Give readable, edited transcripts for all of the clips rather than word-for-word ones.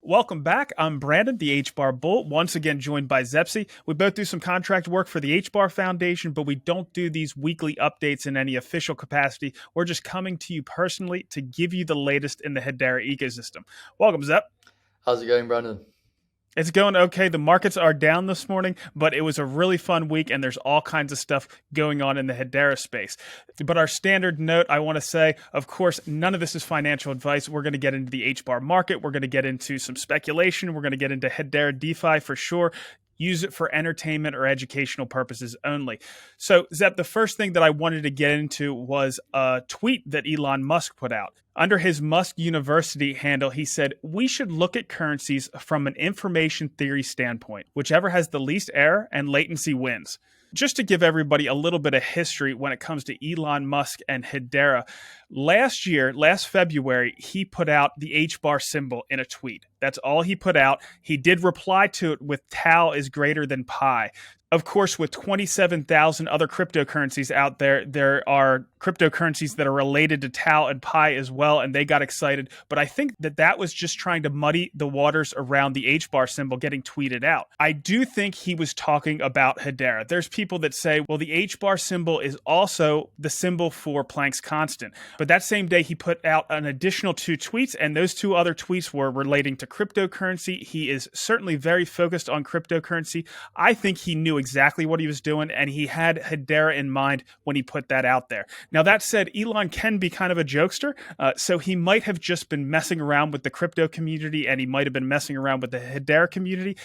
Welcome back. I'm Brandon, the HBAR Bull, once again joined by Zepsi. We both do some contract work for the HBAR Foundation, but we don't do these weekly updates in any official capacity. We're just coming to you personally to give you the latest in the Hedera ecosystem. Welcome, Zep. How's it going, Brandon? It's going okay. The markets are down this morning, but it was a really fun week, and there's all kinds of stuff going on in the Hedera space. But our standard note, I want to say, of course, none of this is financial advice. We're going to get into the HBAR market. We're going to get into some speculation. We're going to get into Hedera DeFi for sure. Use it for entertainment or educational purposes only. So, Zep, the first thing that I wanted to get into was a tweet that Elon Musk put out. Under his Musk University handle, he said, "We should look at currencies from an information theory standpoint. Whichever has the least error and latency wins." Just to give everybody a little bit of history when it comes to Elon Musk and Hedera, last February, he put out the HBAR symbol in a tweet. That's all he put out. He did reply to it with tau is greater than pi. Of course, with 27,000 other cryptocurrencies out there, there are cryptocurrencies that are related to tau and pi as well, and they got excited. But I think that was just trying to muddy the waters around the HBAR symbol getting tweeted out. I do think he was talking about Hedera. There's people that say, well, the HBAR symbol is also the symbol for Planck's constant. But that same day, he put out an additional 2 tweets, and those 2 other tweets were relating to cryptocurrency. He is certainly very focused on cryptocurrency. I think he knew exactly what he was doing, and he had Hedera in mind when he put that out there. Now, that said, Elon can be kind of a jokester, so he might have just been messing around with the crypto community, and he might have been messing around with the Hedera community.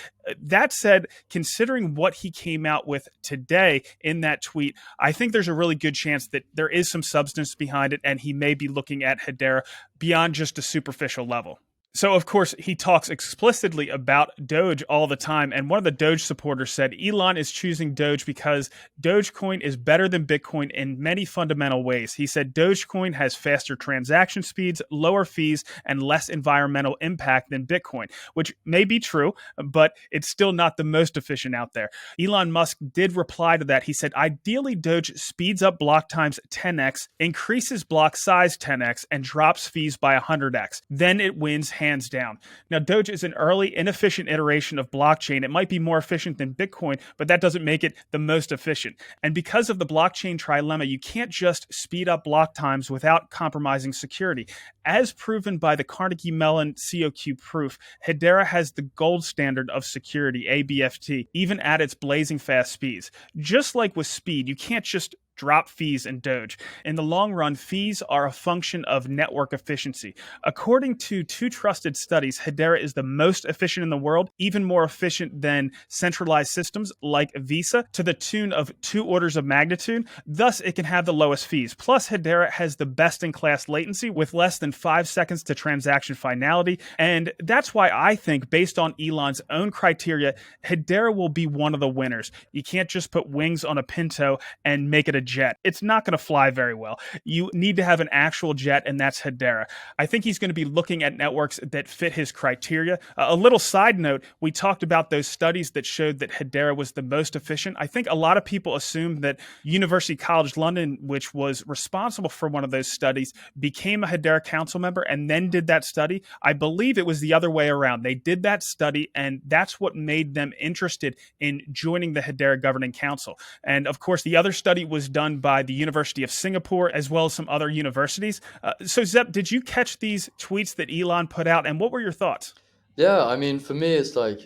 That said, considering what he came out with today in that tweet, I think there's a really good chance that there is some substance behind it, and he may be looking at Hedera beyond just a superficial level. So, of course, he talks explicitly about Doge all the time. And one of the Doge supporters said Elon is choosing Doge because Dogecoin is better than Bitcoin in many fundamental ways. He said Dogecoin has faster transaction speeds, lower fees, and less environmental impact than Bitcoin, which may be true, but it's still not the most efficient out there. Elon Musk did reply to that. He said, ideally, Doge speeds up block times 10x, increases block size 10x, and drops fees by 100x. Then it wins hands down. Now, Doge is an early, inefficient iteration of blockchain. It might be more efficient than Bitcoin, but that doesn't make it the most efficient. And because of the blockchain trilemma, you can't just speed up block times without compromising security. As proven by the Carnegie Mellon COQ proof, Hedera has the gold standard of security, ABFT, even at its blazing fast speeds. Just like with speed, you can't just drop fees in Doge. In the long run, fees are a function of network efficiency. According to 2 trusted studies, Hedera is the most efficient in the world, even more efficient than centralized systems like Visa, to the tune of 2 orders of magnitude. Thus, it can have the lowest fees. Plus, Hedera has the best-in-class latency with less than 5 seconds to transaction finality. And that's why I think, based on Elon's own criteria, Hedera will be one of the winners. You can't just put wings on a Pinto and make it a jet. It's not going to fly very well. You need to have an actual jet, and that's Hedera. I think he's going to be looking at networks that fit his criteria. A little side note, we talked about those studies that showed that Hedera was the most efficient. I think a lot of people assumed that University College London, which was responsible for one of those studies, became a Hedera council member and then did that study. I believe it was the other way around. They did that study, and that's what made them interested in joining the Hedera Governing Council. And of course, the other study was done by the University of Singapore, as well as some other universities. So, Zep, did you catch these tweets that Elon put out, and what were your thoughts? Yeah, I mean, for me, it's like,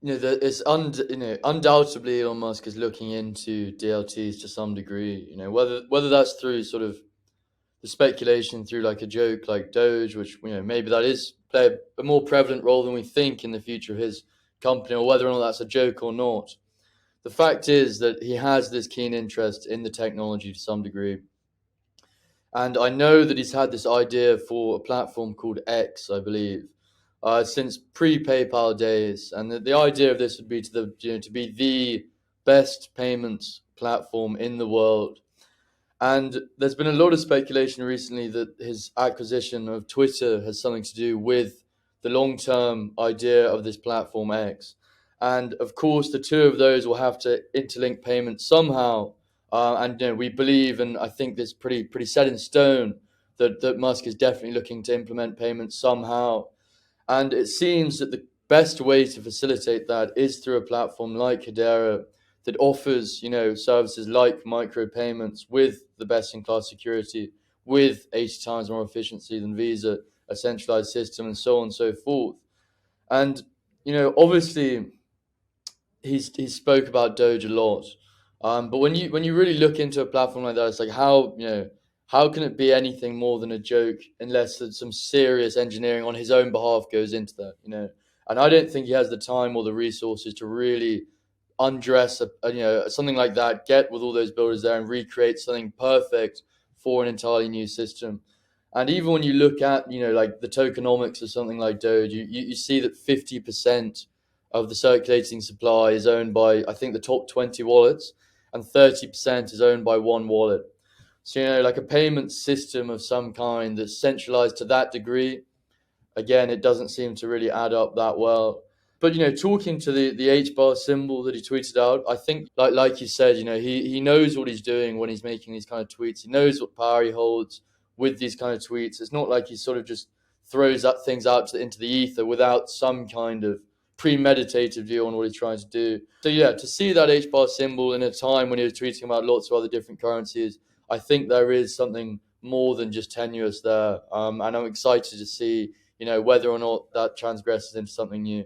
undoubtedly Elon Musk is looking into DLTs to some degree. Whether that's through sort of the speculation through like a joke like Doge, which maybe that is play a more prevalent role than we think in the future of his company, or whether or not that's a joke or not. The fact is that he has this keen interest in the technology to some degree. And I know that he's had this idea for a platform called X, I believe, since pre-PayPal days. And the idea of this would be to be the best payments platform in the world. And there's been a lot of speculation recently that his acquisition of Twitter has something to do with the long-term idea of this platform X. And of course, the two of those will have to interlink payments somehow. And we believe, and I think this pretty set in stone, that Musk is definitely looking to implement payments somehow. And it seems that the best way to facilitate that is through a platform like Hedera that offers, services like micropayments with the best-in-class security, with 80 times more efficiency than Visa, a centralized system, and so on and so forth. And obviously, he spoke about Doge a lot, but when you really look into a platform like that, it's like how can it be anything more than a joke unless some serious engineering on his own behalf goes into that. And I don't think he has the time or the resources to really undress something like that, get with all those builders there and recreate something perfect for an entirely new system. And even when you look at like the tokenomics of something like Doge, you see that 50% of the circulating supply is owned by, I think, the top 20 wallets, and 30% is owned by one wallet. So like a payment system of some kind that's centralized to that degree, again, it doesn't seem to really add up that well. But talking to the HBAR symbol that he tweeted out, I think like you said, he knows what he's doing when he's making these kind of tweets. He knows what power he holds with these kind of tweets. It's not like he sort of just throws that things out into the ether without some kind of premeditated view on what he's trying to do. So yeah, to see that HBAR symbol in a time when he was tweeting about lots of other different currencies, I think there is something more than just tenuous there. And I'm excited to see whether or not that transgresses into something new.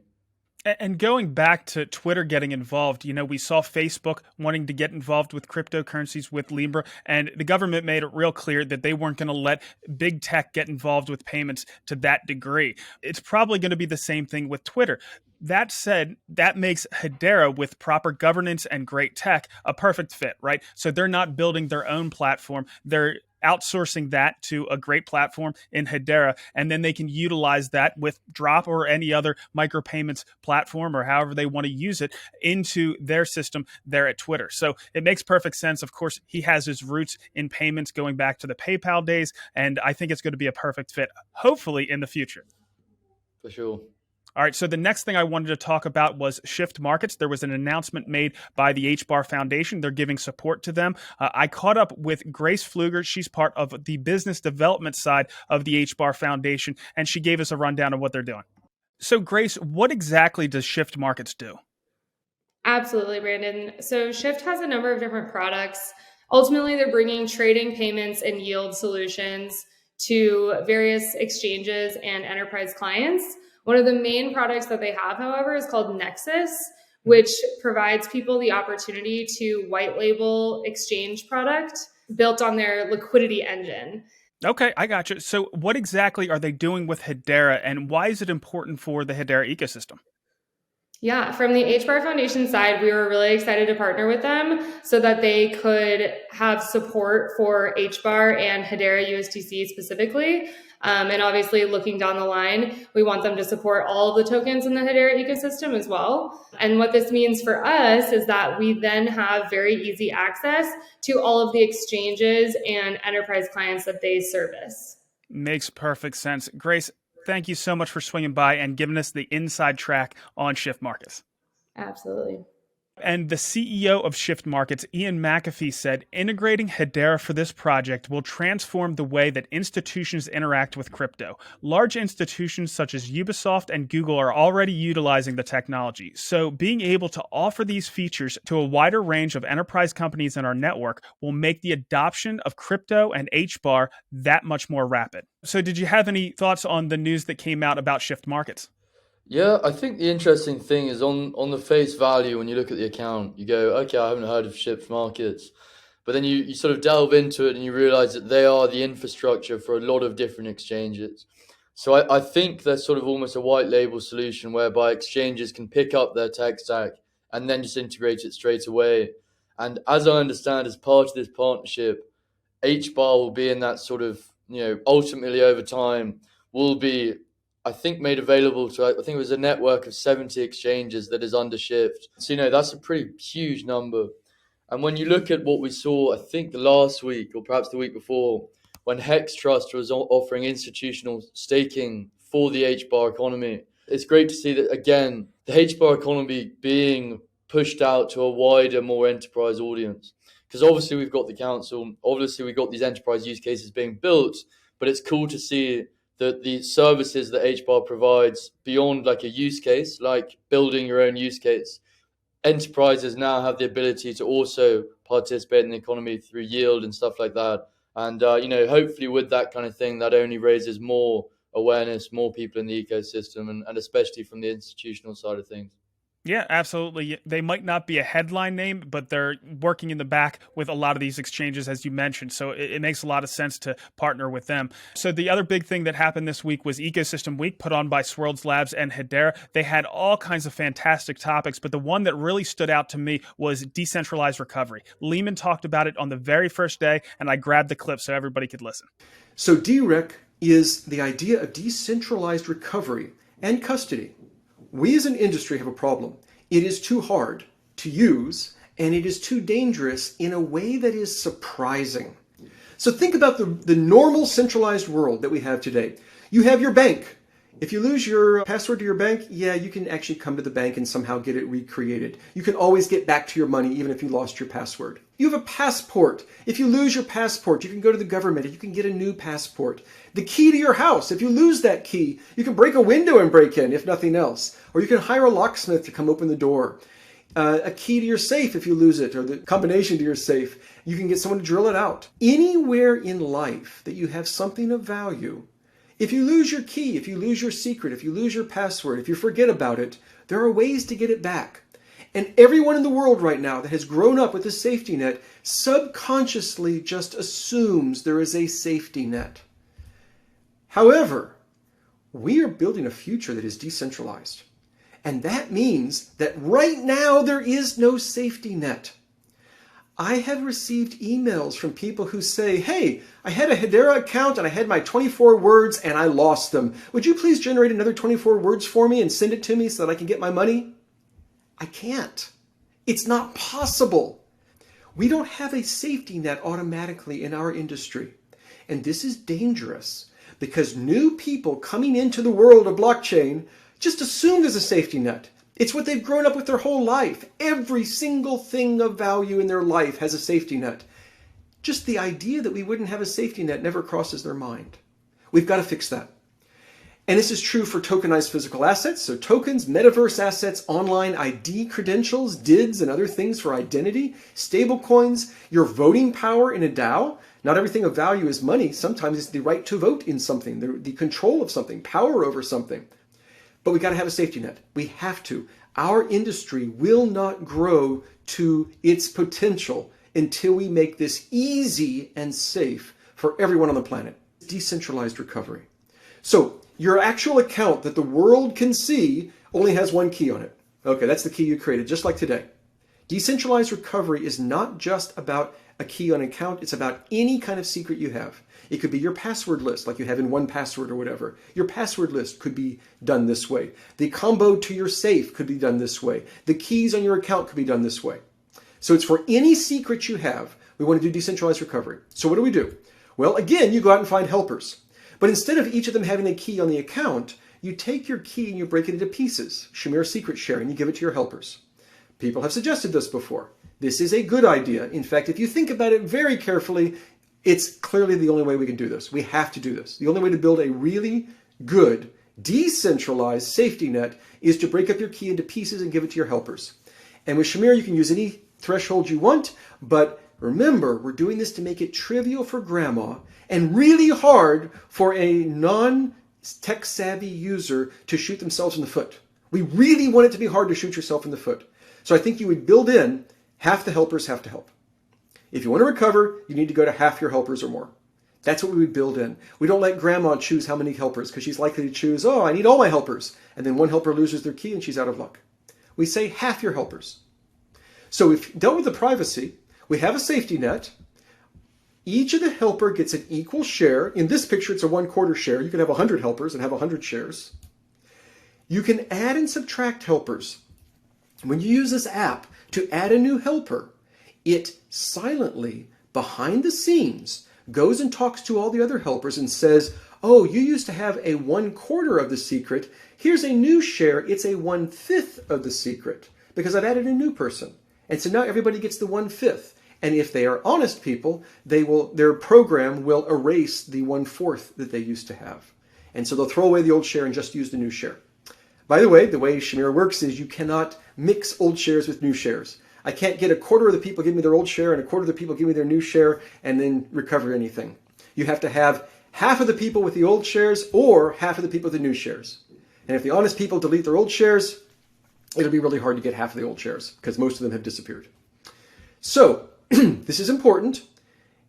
And going back to Twitter getting involved, we saw Facebook wanting to get involved with cryptocurrencies with Libra, and the government made it real clear that they weren't going to let big tech get involved with payments to that degree. It's probably going to be the same thing with Twitter. That said, that makes Hedera, with proper governance and great tech, a perfect fit, right? So they're not building their own platform. They're outsourcing that to a great platform in Hedera, and then they can utilize that with Drop or any other micropayments platform or however they want to use it into their system there at Twitter. So it makes perfect sense. Of course, he has his roots in payments going back to the PayPal days, and I think it's going to be a perfect fit, hopefully in the future. For sure. All right, so the next thing I wanted to talk about was Shift Markets. There was an announcement made by the HBAR Foundation. They're giving support to them. I caught up with Grace Pfluger. She's part of the business development side of the HBAR Foundation, and she gave us a rundown of what they're doing. So, Grace, what exactly does Shift Markets do? Absolutely, Brandon. So Shift has a number of different products. Ultimately, they're bringing trading, payments, and yield solutions to various exchanges and enterprise clients. One of the main products that they have, however, is called Nexus, which provides people the opportunity to white label exchange product built on their liquidity engine. Okay, I got you. So what exactly are they doing with Hedera, and why is it important for the Hedera ecosystem? Yeah, from the HBAR Foundation side, we were really excited to partner with them so that they could have support for HBAR and Hedera USDC specifically. And obviously, looking down the line, we want them to support all of the tokens in the Hedera ecosystem as well. And what this means for us is that we then have very easy access to all of the exchanges and enterprise clients that they service. Makes perfect sense. Grace, thank you so much for swinging by and giving us the inside track on Shift Markets. Absolutely. And the CEO of Shift Markets, Ian McAfee, said integrating Hedera for this project will transform the way that institutions interact with crypto. Large institutions such as Ubisoft and Google are already utilizing the technology. So being able to offer these features to a wider range of enterprise companies in our network will make the adoption of crypto and HBAR that much more rapid. So did you have any thoughts on the news that came out about Shift Markets? Yeah, I think the interesting thing is on the face value, when you look at the account, you go, okay, I haven't heard of Shift Markets. But then you sort of delve into it and you realize that they are the infrastructure for a lot of different exchanges. So I think there's sort of almost a white label solution whereby exchanges can pick up their tech stack and then just integrate it straight away. And as I understand, as part of this partnership, HBAR will be in that sort of, ultimately over time will be, I think, made available to, I think it was a network of 70 exchanges that is under Shift. So, that's a pretty huge number. And when you look at what we saw, I think the last week or perhaps the week before, when Hex Trust was offering institutional staking for the HBAR economy, it's great to see that, again, the HBAR economy being pushed out to a wider, more enterprise audience. Because obviously we've got the council, obviously we've got these enterprise use cases being built, but it's cool to see the services that HBAR provides beyond like a use case, like building your own use case. Enterprises now have the ability to also participate in the economy through yield and stuff like that. And, hopefully with that kind of thing, that only raises more awareness, more people in the ecosystem, and especially from the institutional side of things. Yeah, absolutely. They might not be a headline name, but they're working in the back with a lot of these exchanges, as you mentioned. So it makes a lot of sense to partner with them. So the other big thing that happened this week was Ecosystem Week, put on by Swirlds Labs and Hedera. They had all kinds of fantastic topics, but the one that really stood out to me was decentralized recovery. Lehman talked about it on the very first day, and I grabbed the clip so everybody could listen. So DREC is the idea of decentralized recovery and custody. We as an industry have a problem. It is too hard to use, and it is too dangerous in a way that is surprising. So think about the normal centralized world that we have today. You have your bank. If you lose your password to your bank, yeah, you can actually come to the bank and somehow get it recreated. You can always get back to your money even if you lost your password. You have a passport. If you lose your passport, you can go to the government and you can get a new passport. The key to your house, if you lose that key, you can break a window and break in, if nothing else. Or you can hire a locksmith to come open the door. A key to your safe if you lose it, or the combination to your safe, you can get someone to drill it out. Anywhere in life that you have something of value, if you lose your key, if you lose your secret, if you lose your password, if you forget about it, there are ways to get it back. And everyone in the world right now that has grown up with a safety net subconsciously just assumes there is a safety net. However, we are building a future that is decentralized. And that means that right now there is no safety net. I have received emails from people who say, hey, I had a Hedera account and I had my 24 words and I lost them. Would you please generate another 24 words for me and send it to me so that I can get my money? I can't. It's not possible. We don't have a safety net automatically in our industry. And this is dangerous because new people coming into the world of blockchain just assume there's a safety net. It's what they've grown up with their whole life. Every single thing of value in their life has a safety net. Just the idea that we wouldn't have a safety net never crosses their mind. We've got to fix that. And this is true for tokenized physical assets. So tokens, metaverse assets, online ID credentials, DIDs, and other things for identity, stable coins, your voting power in a DAO. Not everything of value is money. Sometimes it's the right to vote in something, the control of something, power over something. But we got to have a safety net. We have to. Our industry will not grow to its potential until we make this easy and safe for everyone on the planet. Decentralized recovery. So your actual account that the world can see only has one key on it. Okay, that's the key you created, just like today. Decentralized recovery is not just about a key on an account. It's about any kind of secret you have. It could be your password list, like you have in 1Password or whatever. Your password list could be done this way. The combo to your safe could be done this way. The keys on your account could be done this way. So it's for any secret you have. We want to do decentralized recovery. So what do? Well, again, you go out and find helpers. But instead of each of them having a key on the account, you take your key and you break it into pieces. Shamir secret sharing, you give it to your helpers. People have suggested this before. This is a good idea. In fact, if you think about it very carefully, it's clearly the only way we can do this. We have to do this. The only way to build a really good, decentralized safety net is to break up your key into pieces and give it to your helpers. And with Shamir, you can use any threshold you want, but remember, we're doing this to make it trivial for grandma and really hard for a non-tech savvy user to shoot themselves in the foot. We really want it to be hard to shoot yourself in the foot. So I think you would build in half the helpers have to help. If you want to recover, you need to go to half your helpers or more. That's what we would build in. We don't let grandma choose how many helpers because she's likely to choose, oh, I need all my helpers. And then one helper loses their key and she's out of luck. We say half your helpers. So we've dealt with the privacy. We have a safety net. Each of the helper gets an equal share. In this picture, it's a 1/4 share. You can have 100 helpers and have 100 shares. You can add and subtract helpers. When you use this app to add a new helper, it silently, behind the scenes, goes and talks to all the other helpers and says, oh, you used to have a 1/4 of the secret. Here's a new share. It's a 1/5 of the secret because I've added a new person. And so now everybody gets the 1/5. And if they are honest people, their program will erase the 1/4 that they used to have. And so they'll throw away the old share and just use the new share. By the way Shamir works is you cannot mix old shares with new shares. I can't get a quarter of the people give me their old share and a quarter of the people give me their new share and then recover anything. You have to have half of the people with the old shares or half of the people with the new shares. And if the honest people delete their old shares, it'll be really hard to get half of the old shares because most of them have disappeared. So this is important.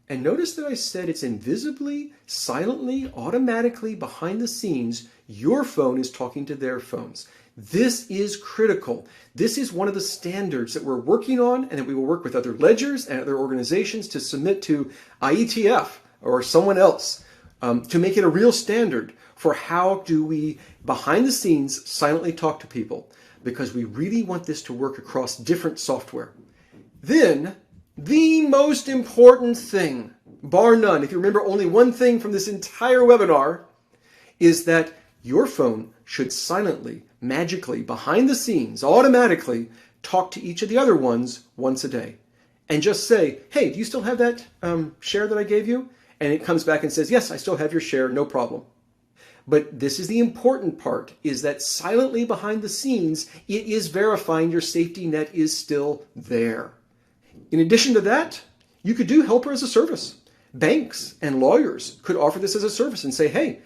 And notice that I said it's invisibly, silently, automatically behind the scenes. Your phone is talking to their phones. This is critical. This is one of the standards that we're working on and that we will work with other ledgers and other organizations to submit to IETF or someone else to make it a real standard for how do we, behind the scenes, silently talk to people, because we really want this to work across different software. Then, the most important thing, bar none, if you remember only one thing from this entire webinar, is that your phone should silently, magically, behind the scenes, automatically talk to each of the other ones once a day. And just say, hey, do you still have that share that I gave you? And it comes back and says, yes, I still have your share, no problem. But this is the important part, is that silently behind the scenes, it is verifying your safety net is still there. In addition to that, you could do helper as a service. Banks and lawyers could offer this as a service and say, hey,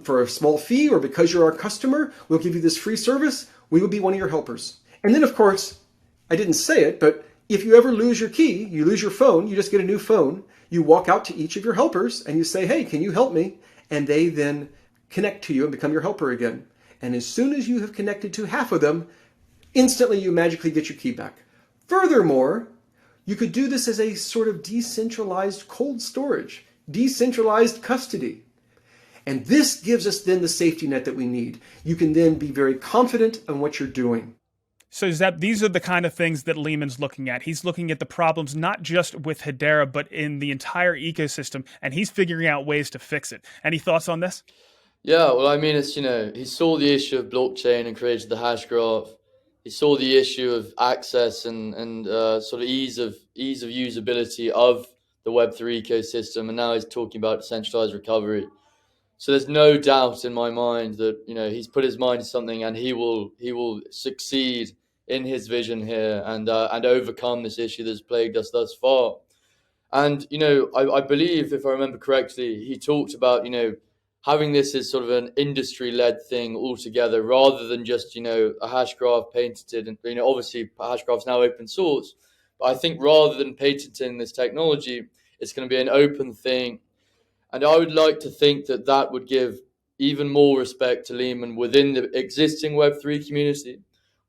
for a small fee or because you're our customer, we'll give you this free service. We will be one of your helpers. And then, of course, I didn't say it, but if you ever lose your key, you lose your phone, you just get a new phone, you walk out to each of your helpers and you say, hey, can you help me? And they then connect to you and become your helper again. And as soon as you have connected to half of them, instantly you magically get your key back. Furthermore, you could do this as a sort of decentralized cold storage, decentralized custody. And this gives us then the safety net that we need. You can then be very confident in what you're doing. So Zeb, these are the kind of things that Lehman's looking at. He's looking at the problems not just with Hedera, but in the entire ecosystem, and he's figuring out ways to fix it. Any thoughts on this? Yeah, well, I mean, it's, he saw the issue of blockchain and created the hash graph. He saw the issue of access and sort of ease of usability of the Web3 ecosystem, and now he's talking about decentralized recovery. So there's no doubt in my mind that he's put his mind to something, and he will succeed in his vision here and overcome this issue that's plagued us thus far. And I believe, if I remember correctly, he talked about having this as sort of an industry-led thing altogether, rather than just a hash graph patented. And obviously hash graph's now open source, but I think rather than patenting this technology, it's going to be an open thing. And I would like to think that that would give even more respect to Lehman within the existing Web3 community,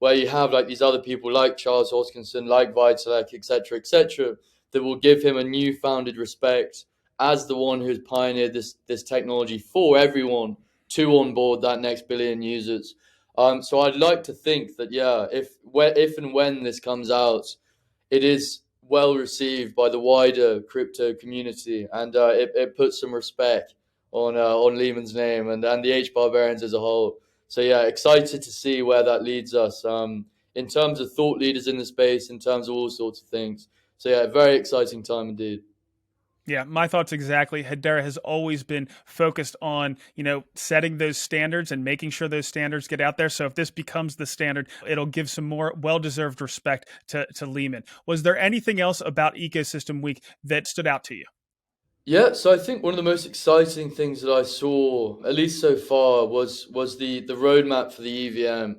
where you have like these other people like Charles Hoskinson, like Vitalik, etc., that will give him a new founded respect as the one who's pioneered this technology for everyone to onboard that next billion users. So I'd like to think that, yeah, if and when this comes out, it is well received by the wider crypto community, and it puts some respect on Lehman's name and the HBAR as a whole. So yeah, excited to see where that leads us in terms of thought leaders in the space, in terms of all sorts of things. So yeah, very exciting time indeed. Yeah, my thoughts exactly. Hedera has always been focused on, setting those standards and making sure those standards get out there. So if this becomes the standard, it'll give some more well-deserved respect to Lehman. Was there anything else about Ecosystem Week that stood out to you? Yeah, so I think one of the most exciting things that I saw, at least so far, was the roadmap for the EVM.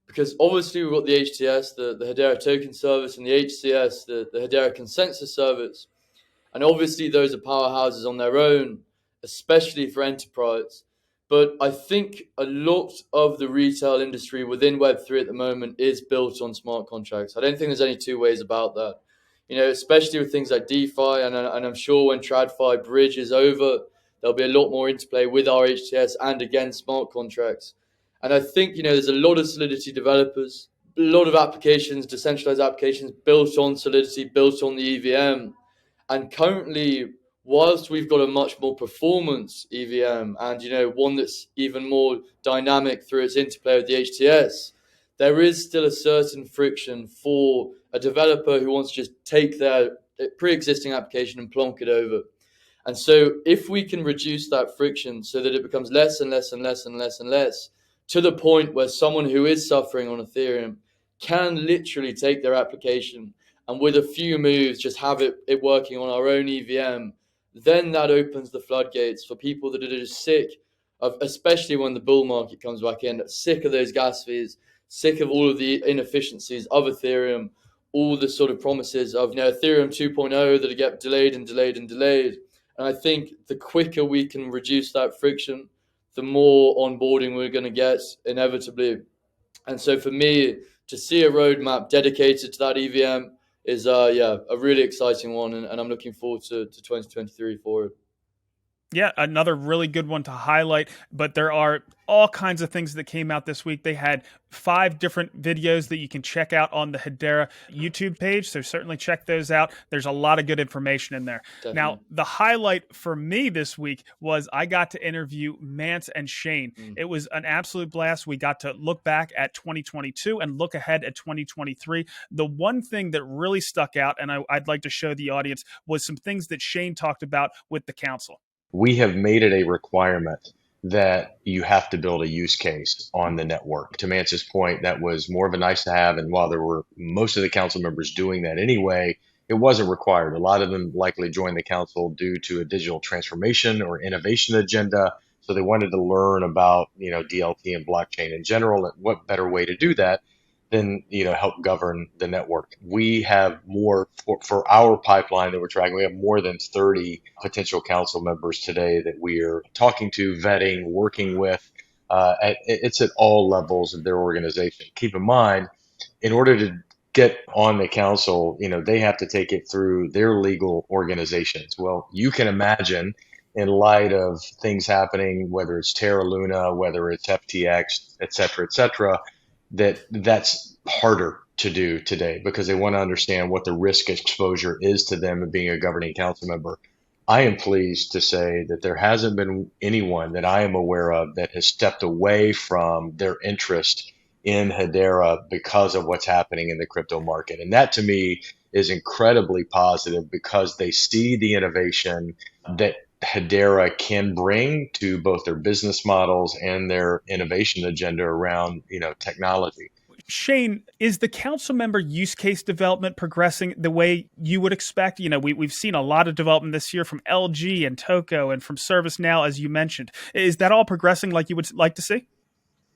Because obviously we've got the HTS, the Hedera token service, and the HCS, the Hedera consensus service. And obviously those are powerhouses on their own, especially for enterprise. But I think a lot of the retail industry within Web3 at the moment is built on smart contracts. I don't think there's any two ways about that. Especially with things like DeFi, and I'm sure when TradFi bridge is over, there'll be a lot more interplay with our HTS and again smart contracts. And I think there's a lot of Solidity developers, a lot of applications, decentralized applications built on Solidity, built on the EVM. And currently, whilst we've got a much more performance EVM and one that's even more dynamic through its interplay with the HTS, there is still a certain friction for a developer who wants to just take their pre-existing application and plonk it over. And so if we can reduce that friction so that it becomes less and less and less and less and less, to the point where someone who is suffering on Ethereum can literally take their application and with a few moves just have it working on our own EVM, then that opens the floodgates for people that are just sick of, especially when the bull market comes back in, sick of those gas fees, sick of all of the inefficiencies of Ethereum, all the sort of promises of Ethereum 2.0 that get delayed and delayed and delayed. And I think the quicker we can reduce that friction, the more onboarding we're going to get inevitably. And so for me, to see a roadmap dedicated to that EVM is a really exciting one. And I'm looking forward to 2023 for it. Yeah, another really good one to highlight, but there are all kinds of things that came out this week. They had 5 different videos that you can check out on the Hedera YouTube page, so certainly check those out. There's a lot of good information in there. Definitely. Now, the highlight for me this week was I got to interview Mance and Shane. It was an absolute blast. We got to look back at 2022 and look ahead at 2023. The one thing that really stuck out, and I'd like to show the audience, was some things that Shane talked about with the council. We have made it a requirement that you have to build a use case on the network. To Mance's point, that was more of a nice to have. And while there were most of the council members doing that anyway, it wasn't required. A lot of them likely joined the council due to a digital transformation or innovation agenda. So they wanted to learn about, DLT and blockchain in general. And what better way to do that than, help govern the network. We have more for our pipeline that we're tracking. We have more than 30 potential council members today that we are talking to, vetting, working with. It's at all levels of their organization. Keep in mind, in order to get on the council, they have to take it through their legal organizations. Well, you can imagine, in light of things happening, whether it's Terra Luna, whether it's FTX, et cetera, that's harder to do today because they want to understand what the risk exposure is to them of being a governing council member. I am pleased to say that there hasn't been anyone that I am aware of that has stepped away from their interest in Hedera because of what's happening in the crypto market. And that to me is incredibly positive because they see the innovation that Hedera can bring to both their business models and their innovation agenda around, technology. Shane, is the council member use case development progressing the way you would expect? We've seen a lot of development this year from LG and Toko and from ServiceNow, as you mentioned. Is that all progressing like you would like to see?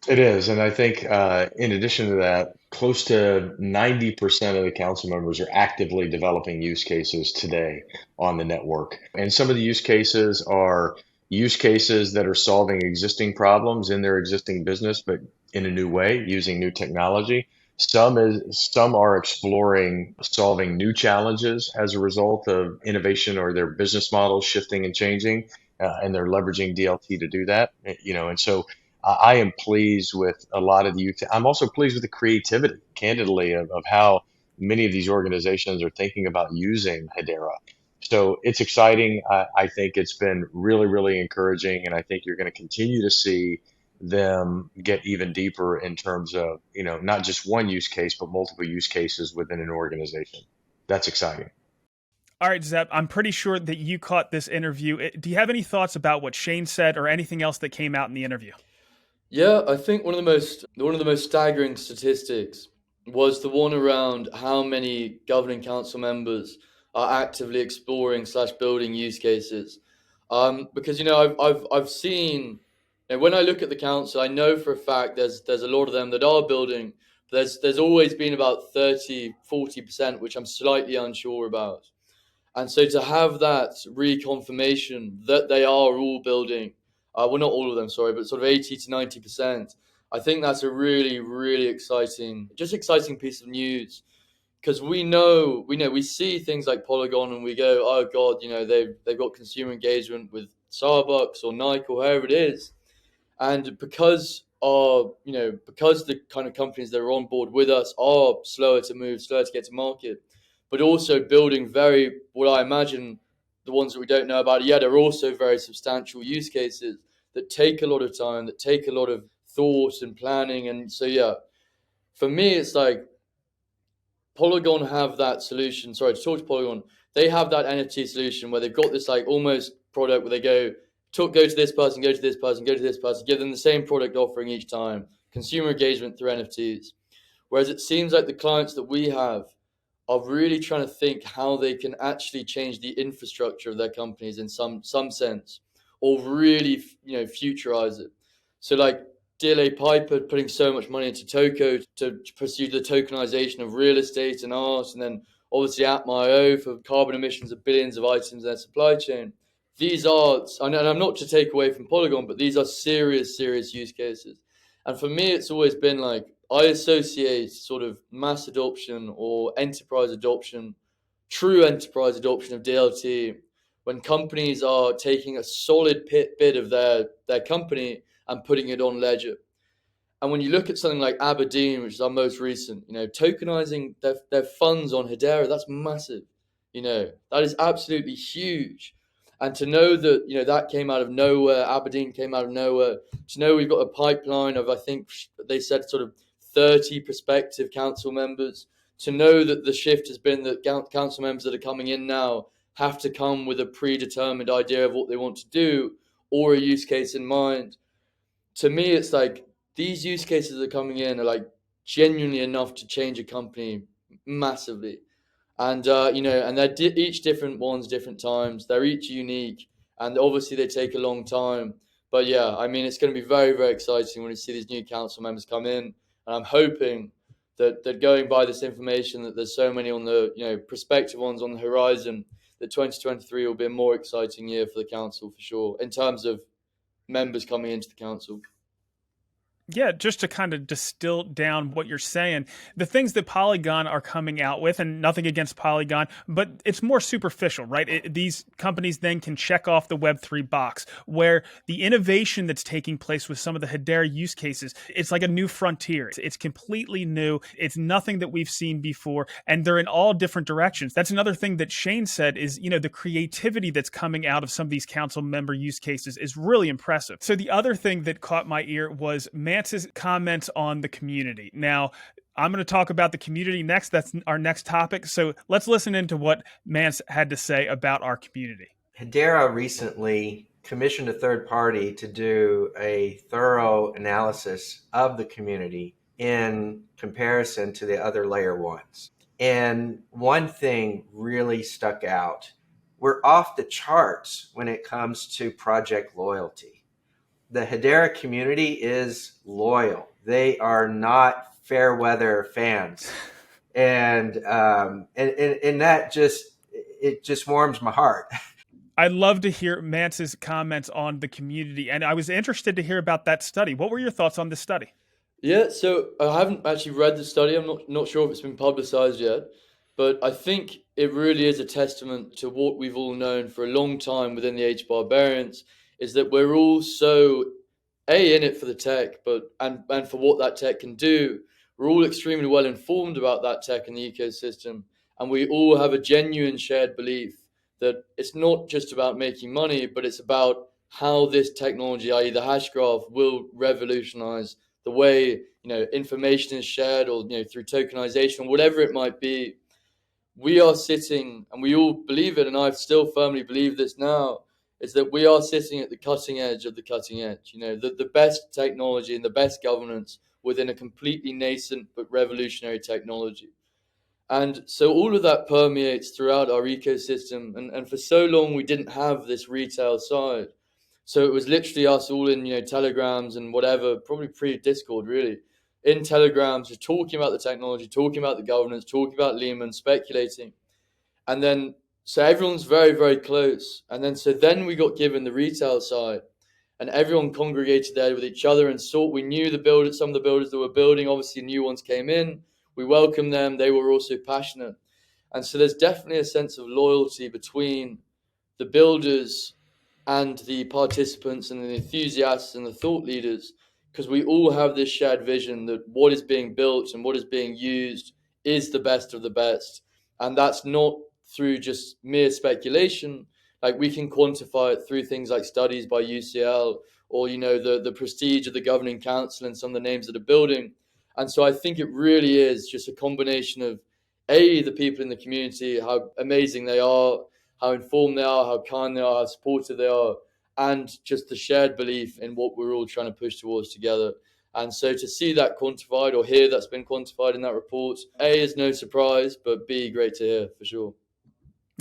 It is. And I think in addition to that, close to 90% of the council members are actively developing use cases today on the network. And some of the use cases are use cases that are solving existing problems in their existing business, but in a new way, using new technology. Some are exploring solving new challenges as a result of innovation or their business models shifting and changing, and they're leveraging DLT to do that. And so I am pleased with a lot of the youth. I'm also pleased with the creativity, candidly, of how many of these organizations are thinking about using Hedera. So it's exciting. I think it's been really, really encouraging. And I think you're going to continue to see them get even deeper in terms of, not just one use case, but multiple use cases within an organization. That's exciting. All right, Zeb, I'm pretty sure that you caught this interview. Do you have any thoughts about what Shane said or anything else that came out in the interview? Yeah, I think one of the most staggering statistics was the one around how many governing council members are actively exploring / building use cases. Because I've seen, when I look at the council, I know for a fact there's a lot of them that are building. There's always been about 30-40%, which I'm slightly unsure about. And so to have that reconfirmation that they are all building, well, not all of them, sorry, but sort of 80 to 90%. I think that's a really, really exciting piece of news because we see things like Polygon and we go, oh God, they've got consumer engagement with Starbucks or Nike or whoever it is, and because the kind of companies that are on board with us are slower to move, slower to get to market, but also building what I imagine the ones that we don't know about yet are also very substantial use cases that take a lot of time, that take a lot of thought and planning. And so, yeah, for me, it's like Polygon have that solution. Sorry, to talk to Polygon, they have that NFT solution where they've got this like almost product where they go to this person, go to this person, go to this person, give them the same product offering each time, consumer engagement through NFTs. Whereas it seems like the clients that we have are really trying to think how they can actually change the infrastructure of their companies in some sense, or really, futurize it. So like DLA Piper putting so much money into Toko to pursue the tokenization of real estate and art, and then obviously Atma.io for carbon emissions of billions of items in their supply chain. These are, and I'm not to take away from Polygon, but these are serious use cases. And for me, it's always been like, I associate sort of mass adoption or enterprise adoption, true enterprise adoption of DLT, when companies are taking a solid bit of their company and putting it on ledger. And when you look at something like Aberdeen, which is our most recent, tokenizing their funds on Hedera, that's massive. That is absolutely huge. And to know that, that came out of nowhere, Aberdeen came out of nowhere, to know we've got a pipeline of, I think they said sort of 30 prospective council members, to know that the shift has been that council members that are coming in now have to come with a predetermined idea of what they want to do or a use case in mind. To me, it's like these use cases that are coming in are like genuinely enough to change a company massively. And, and they're each different ones, different times. They're each unique. And obviously they take a long time. But yeah, I mean, it's going to be very, very exciting when we see these new council members come in. And I'm hoping that going by this information, that there's so many on the, prospective ones on the horizon, that 2023 will be a more exciting year for the council for sure, in terms of members coming into the council. Yeah, just to kind of distill down what you're saying, the things that Polygon are coming out with, and nothing against Polygon, but it's more superficial, right? These companies then can check off the Web3 box, where the innovation that's taking place with some of the Hedera use cases, it's like a new frontier. It's completely new. It's nothing that we've seen before, and they're in all different directions. That's another thing that Shane said is, the creativity that's coming out of some of these council member use cases is really impressive. So the other thing that caught my ear was Mance's comments on the community. Now, I'm going to talk about the community next. That's our next topic. So let's listen into what Mance had to say about our community. Hedera recently commissioned a third party to do a thorough analysis of the community in comparison to the other layer ones. And one thing really stuck out. We're off the charts when it comes to project loyalty. The Hedera community is loyal. They are not fair weather fans. And that just warms my heart. I'd love to hear Mance's comments on the community. And I was interested to hear about that study. What were your thoughts on this study? Yeah, so I haven't actually read the study. I'm not sure if it's been publicized yet. But I think it really is a testament to what we've all known for a long time within the HBAR variants, is that we're all so in it for the tech, but and for what that tech can do. We're all extremely well informed about that tech and the ecosystem, and we all have a genuine shared belief that it's not just about making money, but it's about how this technology, i.e. the hash graph, will revolutionize the way information is shared, or through tokenization, whatever it might be. We are sitting, and we all believe it, and I still firmly believe this now, is that we are sitting at the cutting edge of the cutting edge. The best technology and the best governance within a completely nascent but revolutionary technology. And so all of that permeates throughout our ecosystem. And for so long, we didn't have this retail side. So it was literally us all in, telegrams and whatever, probably pre-Discord, really, in telegrams, just talking about the technology, talking about the governance, talking about Lehman, speculating. And then, so everyone's very, very close. And then we got given the retail side, and everyone congregated there with each other and we knew some of the builders that were building, obviously new ones came in. We welcomed them. They were also passionate. And so there's definitely a sense of loyalty between the builders and the participants and the enthusiasts and the thought leaders, because we all have this shared vision that what is being built and what is being used is the best of the best. And that's not through just mere speculation. Like, we can quantify it through things like studies by UCL, or the prestige of the governing council and some of the names that are building. And so I think it really is just a combination of the people in the community, how amazing they are, how informed they are, how kind they are, how supportive they are, and just the shared belief in what we're all trying to push towards together. And so to see that quantified, or hear that's been quantified in that report, A, is no surprise, but B, great to hear for sure.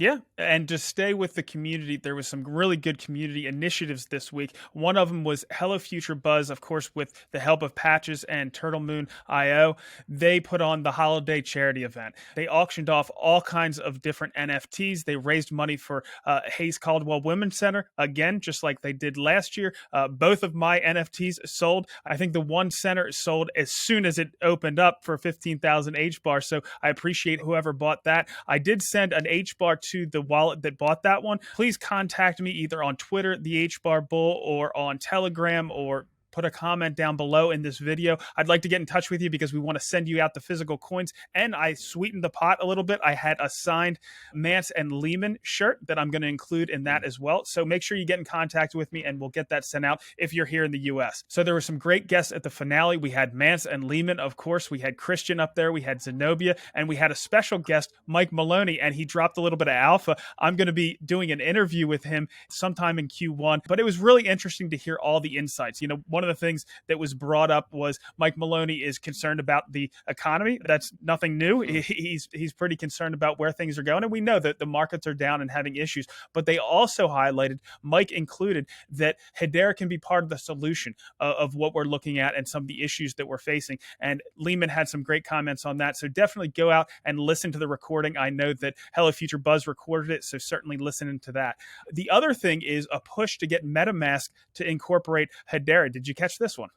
Yeah, and to stay with the community, there was some really good community initiatives this week. One of them was Hello Future Buzz, of course, with the help of Patches and Turtle Moon IO. They put on the holiday charity event. They auctioned off all kinds of different NFTs. They raised money for Hayes Caldwell Women's Center, again, just like they did last year. Both of my NFTs sold. I think the one center sold as soon as it opened up for 15,000 HBAR, so I appreciate whoever bought that. I did send an HBAR to the wallet that bought that one. Please contact me either on Twitter, the HBAR Bull, or on Telegram, or put a comment down below in this video. I'd like to get in touch with you because we want to send you out the physical coins. And I sweetened the pot a little bit. I had a signed Mance and Lehman shirt that I'm going to include in that as well. So make sure you get in contact with me and we'll get that sent out if you're here in the US. So there were some great guests at the finale. We had Mance and Lehman, of course. We had Christian up there. We had Zenobia, and we had a special guest, Mike Maloney, and he dropped a little bit of alpha. I'm going to be doing an interview with him sometime in Q1, but it was really interesting to hear all the insights. You know, one of the things that was brought up was Mike Maloney is concerned about the economy. That's nothing new. He's pretty concerned about where things are going, and we know that the markets are down and having issues. But they also highlighted, Mike included, that Hedera can be part of the solution of what we're looking at and some of the issues that we're facing. And Lehman had some great comments on that. So definitely go out and listen to the recording. I know that Hello Future Buzz recorded it, so certainly listen into that. The other thing is a push to get MetaMask to incorporate Hedera. Did you catch this one?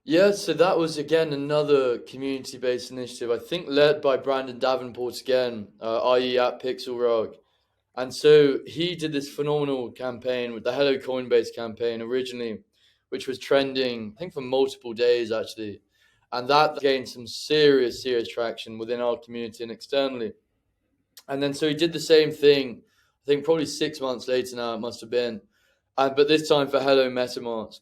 Yeah, so that was again another community-based initiative, I think led by Brandon Davenport again, i.e. at PixelRog. And so he did this phenomenal campaign with the Hello Coinbase campaign originally, which was trending, I think, for multiple days actually. And that gained some serious traction within our community and externally. And then so he did the same thing, I think probably 6 months later now it must have been, but this time for Hello MetaMask.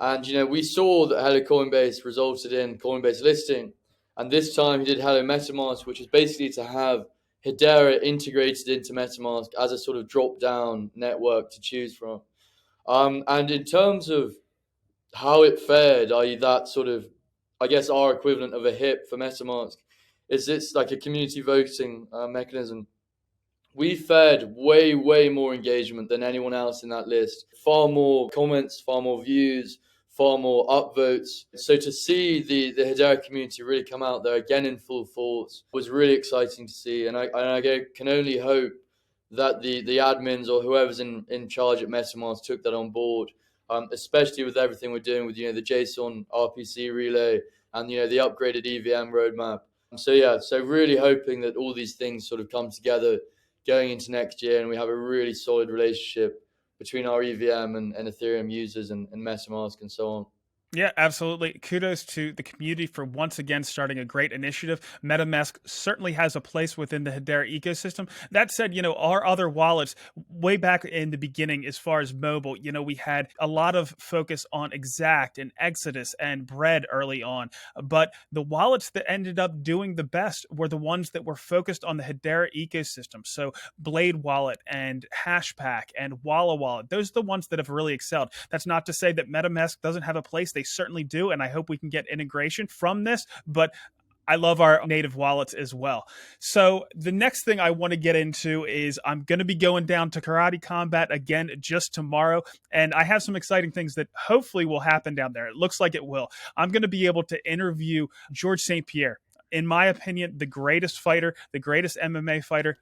And, you know, we saw that Hello Coinbase resulted in Coinbase listing. And this time he did Hello MetaMask, which is basically to have Hedera integrated into MetaMask as a sort of drop-down network to choose from. And in terms of how it fared, i.e. that sort of, I guess, our equivalent of a HIP for MetaMask, is it's like a community voting mechanism. We fared way more engagement than anyone else in that list. Far more comments, far more views, far more upvotes. So to see the Hedera community really come out there again in full force was really exciting to see. And I can only hope that the admins or whoever's in charge at MetaMask took that on board, especially with everything we're doing with, you know, the JSON RPC relay and, you know, the upgraded EVM roadmap. So yeah, so really hoping that all these things sort of come together going into next year and we have a really solid relationship between our EVM and Ethereum users and MetaMask and so on. Yeah, absolutely. Kudos to the community for once again starting a great initiative. MetaMask certainly has a place within the Hedera ecosystem. That said, you know, our other wallets, way back in the beginning, as far as mobile, you know, we had a lot of focus on Exact and Exodus and Bread early on. But the wallets that ended up doing the best were the ones that were focused on the Hedera ecosystem. So Blade Wallet and Hashpack and Walla Wallet, those are the ones that have really excelled. That's not to say that MetaMask doesn't have a place. They certainly do, and I hope we can get integration from this, but I love our native wallets as well. So the next thing I want to get into is I'm going to be going down to Karate Combat again just tomorrow, and I have some exciting things that hopefully will happen down there. It looks like it will. I'm going to be able to interview George St. Pierre. In my opinion, the greatest fighter, the greatest MMA fighter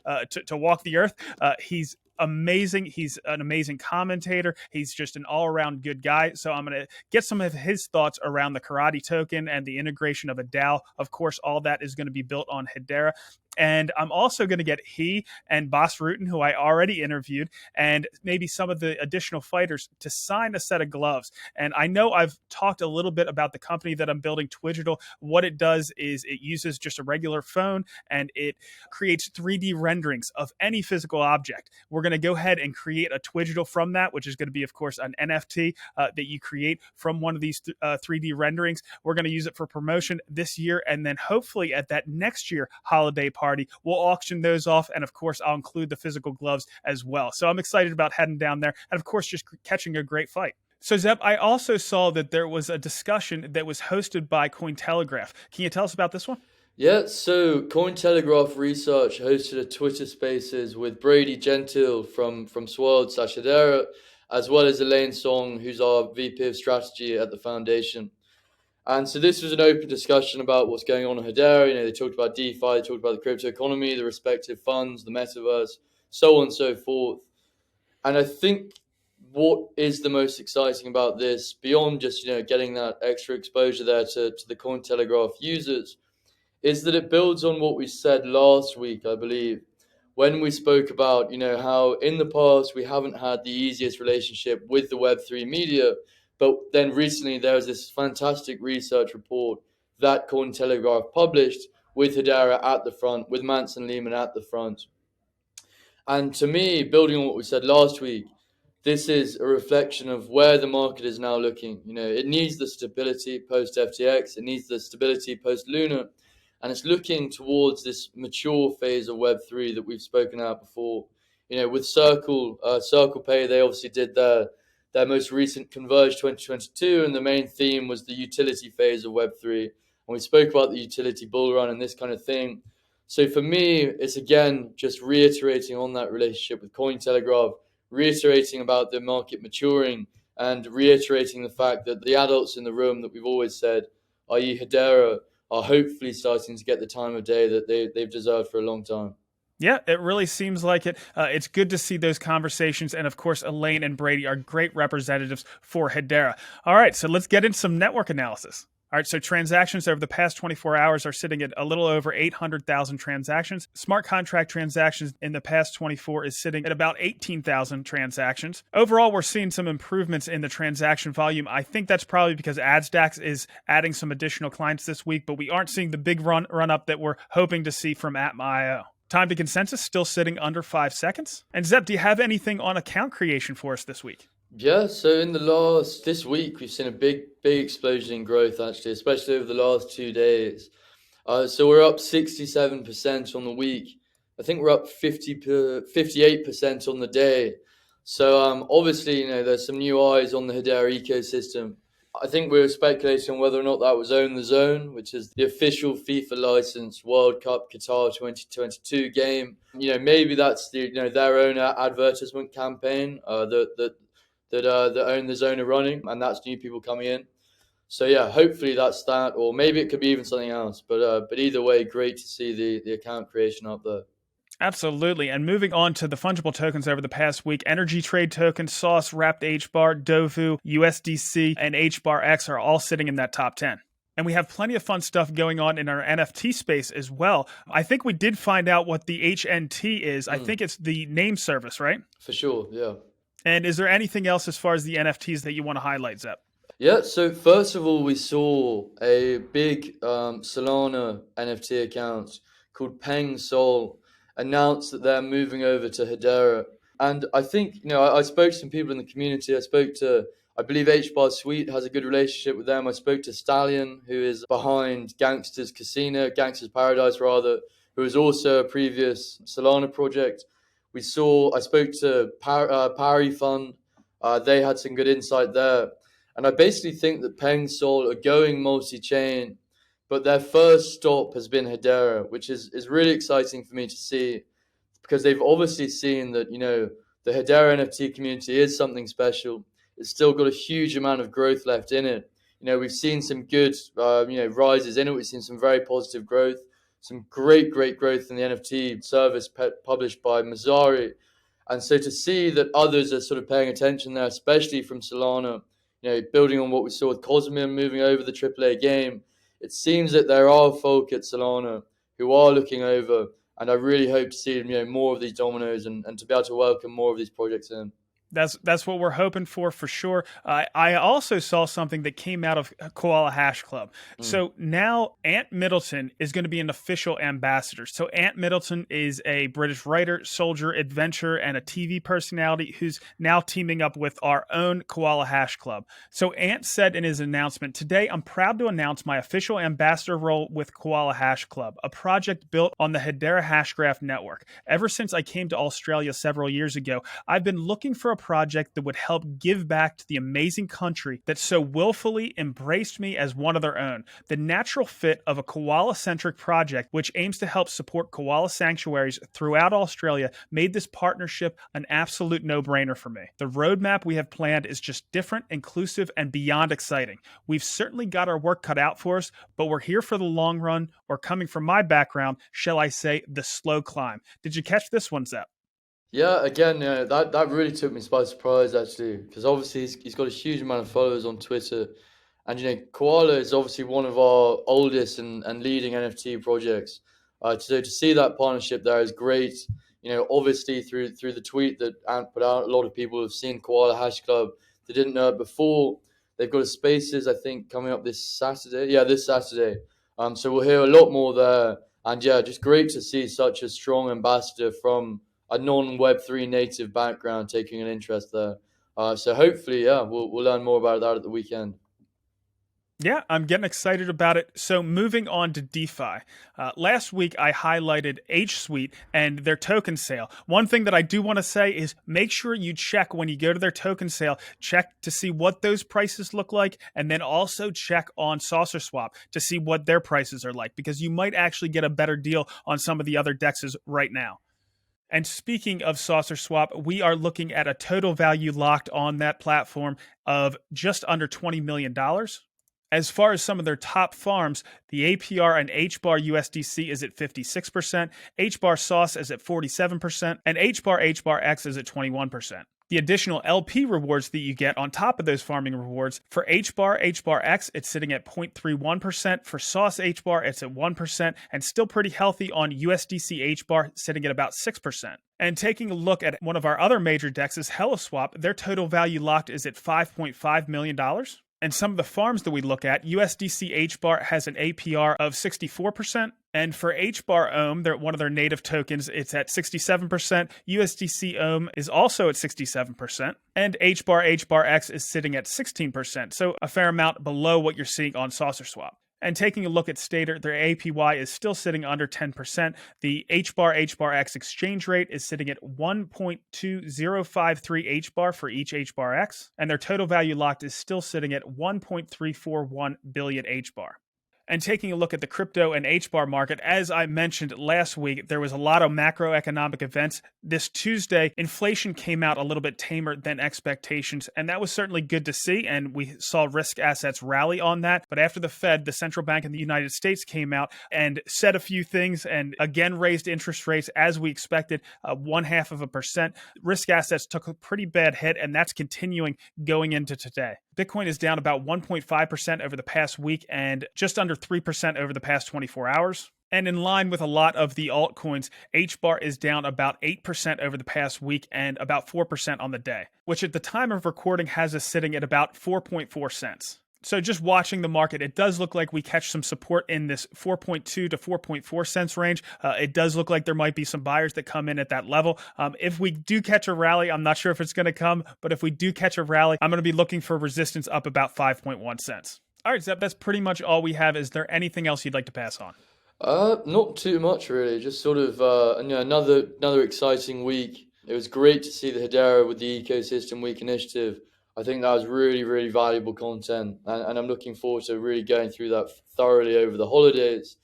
to walk the earth. He's amazing. He's an amazing commentator. He's just an all-around good guy. So I'm going to get some of his thoughts around the karate token and the integration of a DAO. Of course, all that is going to be built on Hedera. And I'm also going to get he and Boss Rutan, who I already interviewed, and maybe some of the additional fighters to sign a set of gloves. And I know I've talked a little bit about the company that I'm building, Twigital. What it does is it uses just a regular phone and it creates 3D renderings of any physical object. We're going to go ahead and create a Twigital from that, which is going to be, of course, an NFT that you create from one of these 3D renderings. We're going to use it for promotion this year, and then hopefully at that next year holiday party, party. We'll auction those off, and of course, I'll include the physical gloves as well. So I'm excited about heading down there, and of course, just catching a great fight. So, Zeb, I also saw that there was a discussion that was hosted by CoinTelegraph. Can you tell us about this one? Yeah, so Cointelegraph Research hosted a Twitter Spaces with Brady Gentile from Swirled/Hedera, as well as Elaine Song, who's our VP of Strategy at the foundation. And so this was an open discussion about what's going on in Hedera. You know, they talked about DeFi, they talked about the crypto economy, the respective funds, the metaverse, so on and so forth. And I think what is the most exciting about this, beyond just, you know, getting that extra exposure there to the Cointelegraph users, is that it builds on what we said last week, I believe, when we spoke about, you know, how in the past we haven't had the easiest relationship with the Web3 media, but then recently there was this fantastic research report that Cointelegraph published with Hedera at the front, with Manson Lehman at the front. And to me, building on what we said last week, this is a reflection of where the market is now looking. You know, it needs the stability post FTX, it needs the stability post Luna, and it's looking towards this mature phase of Web3 that we've spoken about before. You know, with Circle Pay, they obviously did their most recent Converge 2022, and the main theme was the utility phase of Web3. And we spoke about the utility bull run and this kind of thing. So for me, it's again just reiterating on that relationship with Cointelegraph, reiterating about the market maturing, and reiterating the fact that the adults in the room that we've always said, i.e. Hedera, are hopefully starting to get the time of day that they've deserved for a long time. Yeah, it really seems like it. It's good to see those conversations. And of course, Elaine and Brady are great representatives for Hedera. All right, so let's get into some network analysis. All right, so transactions over the past 24 hours are sitting at a little over 800,000 transactions. Smart contract transactions in the past 24 is sitting at about 18,000 transactions. Overall, we're seeing some improvements in the transaction volume. I think that's probably because AdsDAX is adding some additional clients this week, but we aren't seeing the big run up that we're hoping to see from Atma.io. Time to consensus still sitting under 5 seconds. And Zeb, do you have anything on account creation for us this week? Yeah, so in this week, we've seen a big explosion in growth, actually, especially over the last 2 days. So we're up 67% on the week. I think we're up 58% on the day. So obviously, you know, there's some new eyes on the Hedera ecosystem. I think we were speculating on whether or not that was Own the Zone, which is the official FIFA licensed World Cup Qatar 2022 game. You know, maybe that's their own advertisement campaign that Own the Zone are running, and that's new people coming in. So yeah, hopefully that's that, or maybe it could be even something else. But either way, great to see the account creation up there. Absolutely. And moving on to the fungible tokens over the past week, Energy Trade Token, Sauce, Wrapped HBAR, Dovu, USDC, and HBAR X are all sitting in that top 10. And we have plenty of fun stuff going on in our NFT space as well. I think we did find out what the HNT is. I think it's the name service, right? For sure, yeah. And is there anything else as far as the NFTs that you want to highlight, Zep? Yeah, so first of all, we saw a big Solana NFT account called Peng Sol announce that they're moving over to Hedera. And I think, you know, I spoke to some people in the community. I spoke to, I believe HBAR Suite has a good relationship with them. I spoke to Stallion, who is behind Gangsters Paradise rather, who is also a previous Solana project. I spoke to Parry Fund. They had some good insight there. And I basically think that Peng Sol are going multi-chain, but their first stop has been Hedera, which is really exciting for me to see, because they've obviously seen that, you know, the Hedera NFT community is something special. It's still got a huge amount of growth left in it. You know, we've seen some good, rises in it. We've seen some very positive growth, some great growth in the NFT service published by Mazzari. And so to see that others are sort of paying attention there, especially from Solana, you know, building on what we saw with Cosmium moving over the AAA game, it seems that there are folk at Solana who are looking over, and I really hope to see, you know, more of these dominoes and to be able to welcome more of these projects in. That's what we're hoping for sure. I also saw something that came out of Koala Hash Club. So now Ant Middleton is going to be an official ambassador. So Ant Middleton is a British writer, soldier, adventurer, and a TV personality who's now teaming up with our own Koala Hash Club. So Ant said in his announcement, "Today I'm proud to announce my official ambassador role with Koala Hash Club, a project built on the Hedera Hashgraph network. Ever since I came to Australia several years ago, I've been looking for a project that would help give back to the amazing country that so willfully embraced me as one of their own. The natural fit of a koala-centric project which aims to help support koala sanctuaries throughout Australia made this partnership an absolute no-brainer for me. The roadmap we have planned is just different, inclusive, and beyond exciting. We've certainly got our work cut out for us, but we're here for the long run, or coming from my background, shall I say, the slow climb." Did you catch this one, Zep? Yeah, again, that really took me by surprise actually, because obviously he's got a huge amount of followers on Twitter, and Koala is obviously one of our oldest and leading NFT projects. So to see that partnership there is great. Obviously through the tweet that Ant put out, a lot of people have seen Koala Hash Club. They didn't know it before. They've got a Spaces, I think, coming up this Saturday. Yeah, this Saturday. So we'll hear a lot more there, and yeah, just great to see such a strong ambassador from a non-Web3 native background taking an interest there. So hopefully, yeah, we'll learn more about that at the weekend. Yeah, I'm getting excited about it. So moving on to DeFi. Last week, I highlighted HSuite and their token sale. One thing that I do want to say is make sure you check when you go to their token sale, check to see what those prices look like, and then also check on SaucerSwap to see what their prices are like, because you might actually get a better deal on some of the other dexes right now. And speaking of SaucerSwap, we are looking at a total value locked on that platform of just under $20 million. As far as some of their top farms, the APR and HBAR USDC is at 56%, HBAR Sauce is at 47%, and HBAR X is at 21%. The additional LP rewards that you get on top of those farming rewards, for HBAR X, it's sitting at 0.31%. For Sauce HBAR, it's at 1%, and still pretty healthy on USDC HBAR, sitting at about 6%. And taking a look at one of our other major dexes, HelloSwap, their total value locked is at $5.5 million. And some of the farms that we look at, USDC HBAR has an APR of 64%. And for HBAR Ohm, they're one of their native tokens, it's at 67%. USDC Ohm is also at 67%. And HBAR X is sitting at 16%. So a fair amount below what you're seeing on SaucerSwap. And taking a look at Stater, their APY is still sitting under 10%. The HBAR X exchange rate is sitting at 1.2053 HBAR for each HBAR X, and their total value locked is still sitting at 1.341 billion HBAR. And taking a look at the crypto and HBAR market, as I mentioned last week, there was a lot of macroeconomic events. This Tuesday, inflation came out a little bit tamer than expectations, and that was certainly good to see, and we saw risk assets rally on that. But after the Fed, the central bank in the United States, came out and said a few things and again raised interest rates as we expected, 0.5%. Risk assets took a pretty bad hit, and that's continuing going into today. Bitcoin is down about 1.5% over the past week and just under 3% over the past 24 hours. And in line with a lot of the altcoins, HBAR is down about 8% over the past week and about 4% on the day, which at the time of recording has us sitting at about 4.4 cents. So just watching the market, it does look like we catch some support in this 4.2 to 4.4 cents range. It does look like there might be some buyers that come in at that level. If we do catch a rally, I'm not sure if it's going to come, but if we do catch a rally, I'm going to be looking for resistance up about 5.1 cents. All right, Zep, that's pretty much all we have. Is there anything else you'd like to pass on? Not too much really. Just sort of another exciting week. It was great to see the Hedera with the Ecosystem Week initiative. I think that was really, really valuable content, and I'm looking forward to really going through that thoroughly over the holidays.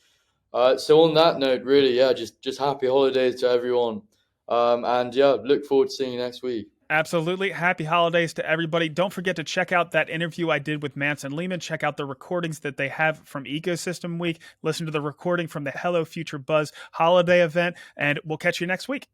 So on that note, really, yeah, just happy holidays to everyone, and yeah, look forward to seeing you next week. Absolutely. Happy holidays to everybody. Don't forget to check out that interview I did with Manson Lehman. Check out the recordings that they have from Ecosystem Week. Listen to the recording from the Hello Future Buzz holiday event, and we'll catch you next week.